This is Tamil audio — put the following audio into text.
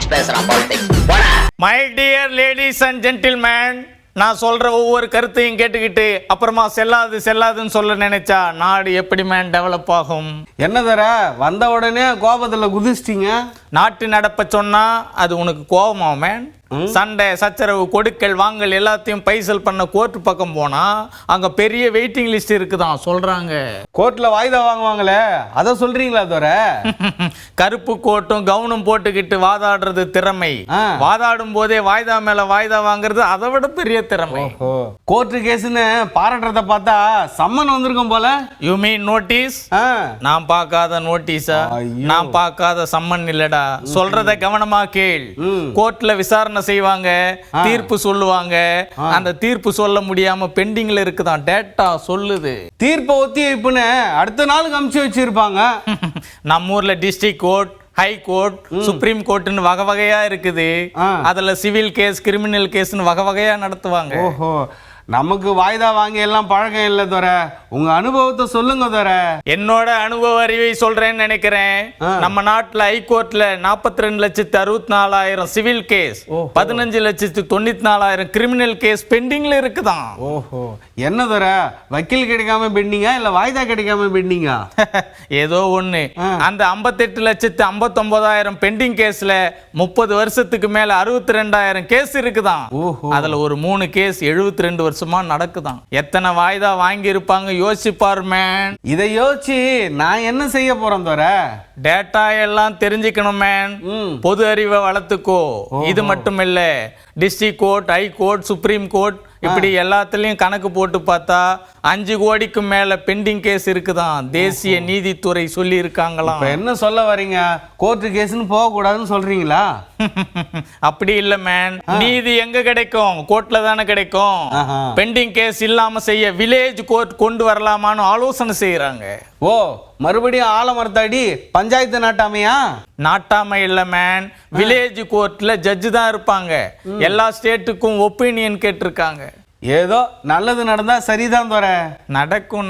பாலிடிக்ஸ் பேசுறான் politics. My dear ladies and gentleman, நான் சொல்ற ஒவ்வொரு கருத்தையும் கேட்டுக்கிட்டு அப்புறமா செல்லாதுன்னு சொல்ல நினைச்சா நாடு எப்படி மேன் டெவலப் ஆகும்? என்ன தர வந்த உடனே கோபத்துல குதிச்சிட்டீங்க? நாட்டு நடப்ப சொன்னா அது உனக்கு கோபமா மேன்? சண்டை சச்சரவு கொடுக்கல் வாங்கல் எல்லாத்தையும் பைசல் பண்ண கோர்ட் பக்கம் போனா அங்க பெரிய வெயிட்டிங் லிஸ்ட் இருக்குதான் சொல்றாங்க. கோர்ட்ல வாய்தா வாங்குவாங்களே, அத சொல்றீங்களா தர? கருப்பு கோட்டும் கவுனும் போட்டுக்கிட்டு வாதாடுறது திறமை, வாதாடும் போதே வாய்தா மேல வாய்தா வாங்குறது அதை விட பெரிய திறமை. கோர்ட்டு கேஸ்னு பாராட்டுறத பார்த்தா சம்மன் வந்திருக்கும் போல. You mean notice? நான் பார்க்காத நோட்டீஸா? நான் பார்க்காத சம்மன் இல்லடா. சொல்றத கவனமா கேள். கோர்ட்ல விசாரணை செய்வாங்க, தீர்ப்பு சொல்லுவாங்க. அந்த தீர்ப்பு சொல்ல முடியாம பெண்டிங்ல இருக்குதான், டேட்டா சொல்லுது. தீர்ப்பை ஒத்தி வைப்புன்னு அடுத்த நாளுக்கு அமுச்சு வச்சிருப்பாங்க. நம்ம ஊர்ல district court, high court, supreme கோர்ட்னு வகை வகையா இருக்குது. அதுல சிவில் கேஸ், கிரிமினல் கேஸ்னு வகை வகையா நடத்துவாங்க. ஓஹோ, நமக்கு வாய்தா வாங்கி எல்லாம் பழக்கம் இல்லை தர. உங்க அனுபவத்தை சொல்லுங்க தர. என்னோட அனுபவ அறிவை சொல்றேன்னு நினைக்கிறேன். நம்ம நாட்டுல ஹைகோர்ட்ல 42,64,000 சிவில் கேஸ், 15,94,000 கிரிமினல் கேஸ் பெண்டிங்ல இருக்குதான். ஓஹோ, என்ன தர வக்கீல் கிடைக்காம பெண்டிங்கா இல்ல வாய்தா கிடைக்காம பெண்டிங்கா? ஏதோ ஒண்ணு. அந்த 58,59,000 பெண்டிங் கேஸ்ல 30 வருஷத்துக்கு மேல 62,000 கேஸ் இருக்குதான். அதுல ஒரு 3 கேஸ் 72 வருஷமா நடக்குதான். எத்தனை வாய்தா வாங்கி இருப்பாங்க யோசிப்பார் மேன். இதை யோசிச்சு நான் என்ன செய்ய போறேன் தர? டேட்டா எல்லாம் தெரிஞ்சுக்கணும் மேன். பொது அறிவை வளர்த்துக்கோ. இது மட்டும் இல்ல, district court, high court, supreme court இப்படி எல்லாத்துலயும் கணக்கு போட்டு பார்த்தா 5 கோடிக்கு மேல பெண்டிங் கேஸ் இருக்குதான். தேசிய நீதித்துறை சொல்லி இருக்காங்களாம். என்ன சொல்ல வரீங்க? கோர்ட்டு கேஸ்னு போக கூடாதுன்னு சொல்றீங்களா? அப்படி இல்ல மேன். நீதி எங்க கிடைக்கும்? கோர்ட்ல தானே கிடைக்கும். பெண்டிங் கேஸ் இல்லாம செய்ய வில்லேஜ் கோர்ட் கொண்டு வரலாமான்னு ஆலோசனை செய்யறாங்க. ஓ, மறுபடியும் ஆலமரத்தாடி பஞ்சாயத்து நாட்டாமையா? நாட்டாமை இல்ல மேன், வில்லேஜ் கோர்ட்ல ஜட்ஜு தான் இருப்பாங்க. எல்லா ஸ்டேட்டுக்கும் ஒப்பீனியன் கேட்டிருக்காங்க. ஏதோ நல்லது நடந்தா சரிதான் தர. நடக்கும்.